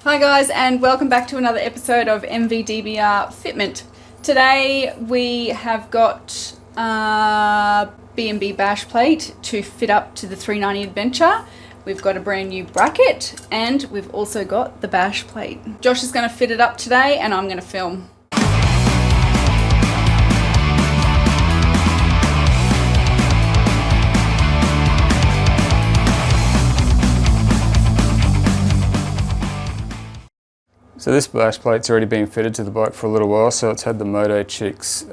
Hi guys, and welcome back to another episode of MVDBR Fitment. Today we have got B&B bash plate to fit up to the 390 Adventure. We've got a brand new bracket and we've also got the bash plate. Josh is going to fit it up today and I'm going to film. So this bash plate's already been fitted to the bike for a little while, so it's had the Moto Chicks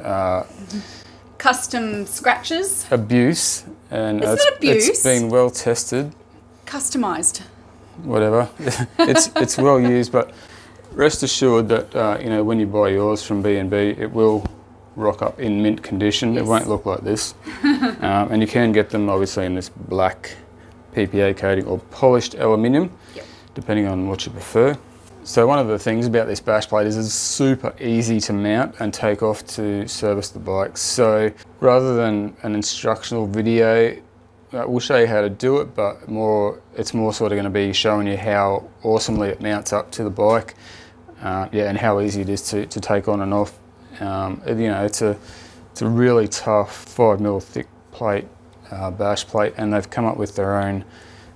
Custom scratches. abuse, and it's been well tested. Customised. Whatever, it's well used, but rest assured that when you buy yours from B&B, it will rock up in mint condition. Yes. It won't look like this, and you can get them obviously in this black PPA coating or polished aluminium, yep, depending on what you prefer. So one of the things about this bash plate is it's super easy to mount and take off to service the bike. So rather than an instructional video, we'll show you how to do it, but it's more sort of going to be showing you how awesomely it mounts up to the bike, and how easy it is to take on and off. It's a really tough 5mm thick plate, bash plate, and they've come up with their own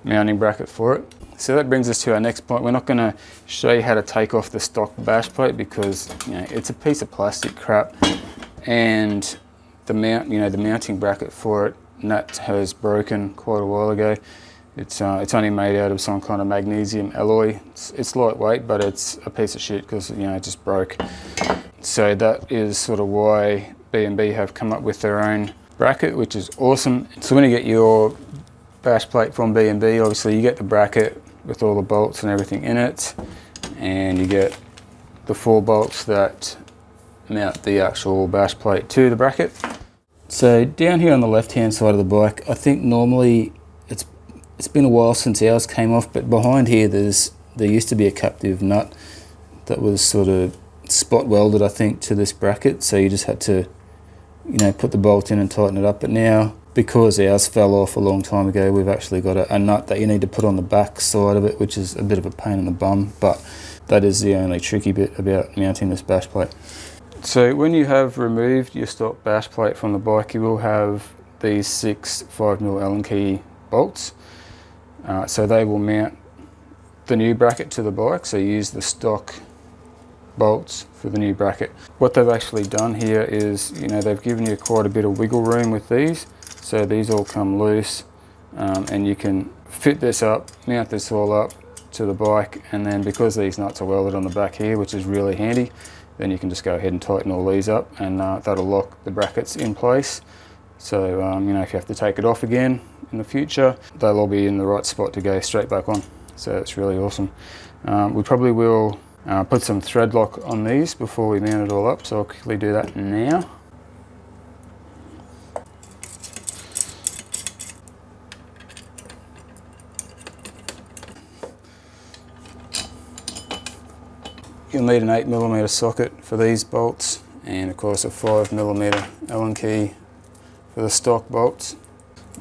mounting bracket for it. So that brings us to our next point. We're not going to show you how to take off the stock bash plate because it's a piece of plastic crap, and the mounting bracket for it, that has broken quite a while ago. It's only made out of some kind of magnesium alloy. It's lightweight, but it's a piece of shit because it just broke. So that is sort of why B&B have come up with their own bracket, which is awesome. So when you get your bash plate from B&B, obviously you get the bracket with all the bolts and everything in it, and you get the 4 bolts that mount the actual bash plate to the bracket. So down here on the left hand side of the bike, I think normally it's been a while since ours came off, but behind here there used to be a captive nut that was sort of spot welded, I think, to this bracket, so you just had to put the bolt in and tighten it up. But now, because ours fell off a long time ago, we've actually got a nut that you need to put on the back side of it, which is a bit of a pain in the bum, but that is the only tricky bit about mounting this bash plate. So when you have removed your stock bash plate from the bike, you will have these 6 5mm Allen key bolts. So they will mount the new bracket to the bike, so you use the stock bolts for the new bracket. What they've actually done here is, they've given you quite a bit of wiggle room with these. So these all come loose, and you can fit this up, mount this all up to the bike, and then because these nuts are welded on the back here, which is really handy, then you can just go ahead and tighten all these up, and that'll lock the brackets in place. So if you have to take it off again in the future, they'll all be in the right spot to go straight back on. So it's really awesome. We probably will put some thread lock on these before we mount it all up, so I'll quickly do that now. You'll need an 8mm socket for these bolts, and of course a 5mm Allen key for the stock bolts.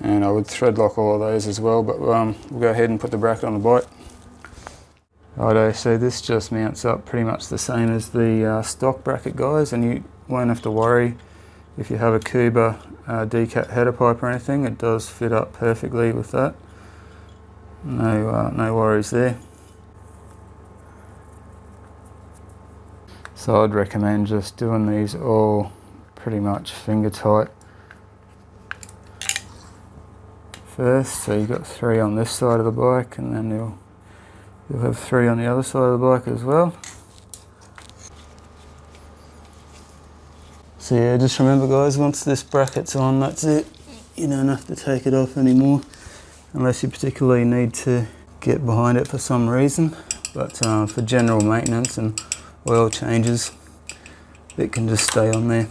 And I would thread lock all of those as well, but we'll go ahead and put the bracket on the bike. Righto, so this just mounts up pretty much the same as the stock bracket, guys, and you won't have to worry if you have a Kuba decat header pipe or anything. It does fit up perfectly with that. No worries there. So I'd recommend just doing these all pretty much finger tight first. So you've got 3 on this side of the bike, and then you'll have 3 on the other side of the bike as well. So yeah, just remember guys, once this bracket's on, that's it. You don't have to take it off anymore, unless you particularly need to get behind it for some reason. But for general maintenance and oil changes, it can just stay on there.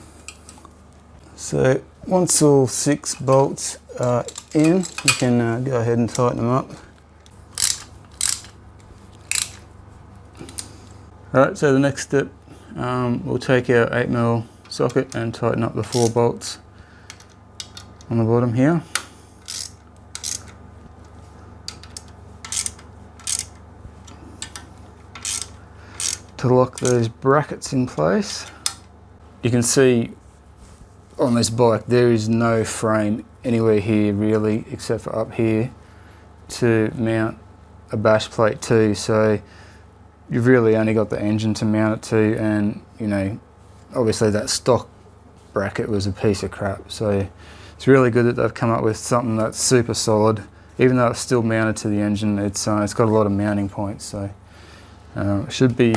So once all 6 bolts are in, you can go ahead and tighten them up. Alright, so the next step, we'll take our 8mm socket and tighten up the 4 bolts on the bottom here. to lock those brackets in place. You can see on this bike there is no frame anywhere here really, except for up here, to mount a bash plate to, so you've really only got the engine to mount it to, and you know, obviously that stock bracket was a piece of crap, so it's really good that they've come up with something that's super solid. Even though it's still mounted to the engine, it's got a lot of mounting points, so it should be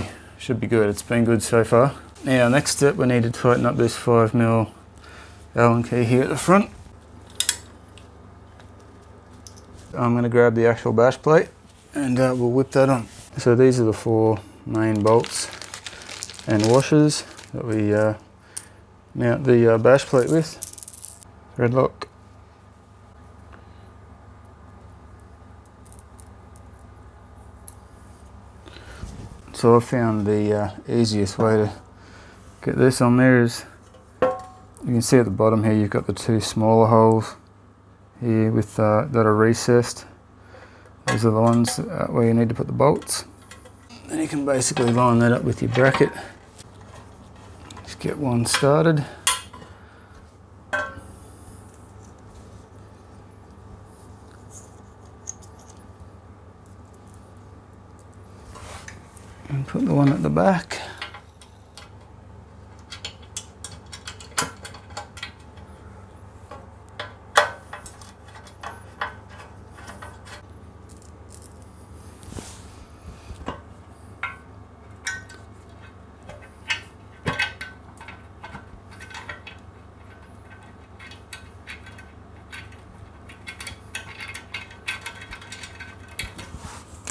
good. It's been good so far. Now next step, we need to tighten up this 5mm Allen key here at the front. I'm going to grab the actual bash plate and we'll whip that on. So these are the 4 main bolts and washers that we mount the bash plate with. Thread lock. So I found the easiest way to get this on there is, you can see at the bottom here you've got the 2 smaller holes here with that are recessed. Those are the ones where you need to put the bolts. Then you can basically line that up with your bracket. Just get one started. And put the one at the back.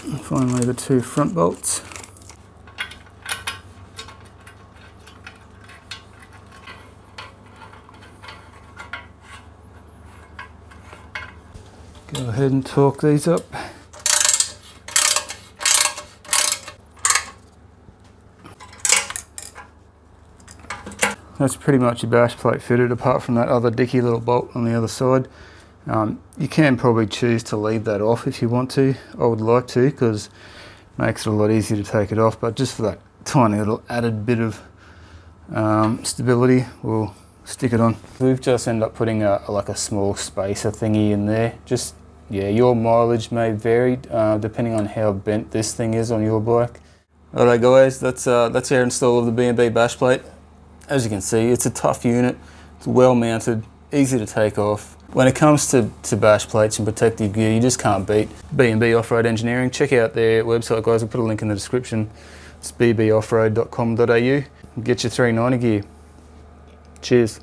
And finally the 2 front bolts. Go ahead and torque these up. That's pretty much your bash plate fitted, apart from that other dicky little bolt on the other side. You can probably choose to leave that off if you want to. I would like to, because it makes it a lot easier to take it off, but just for that tiny little added bit of stability, we'll stick it on. We've just ended up putting like a small spacer thingy in there. Just, yeah, your mileage may vary depending on how bent this thing is on your bike. Alright guys, that's our install of the B&B bash plate. As you can see, it's a tough unit, it's well mounted, easy to take off. When it comes to bash plates and protective gear, you just can't beat B&B Off-Road Engineering. Check out their website guys, I'll put a link in the description. It's bbOffroad.com.au. Get your 390 gear. Cheers.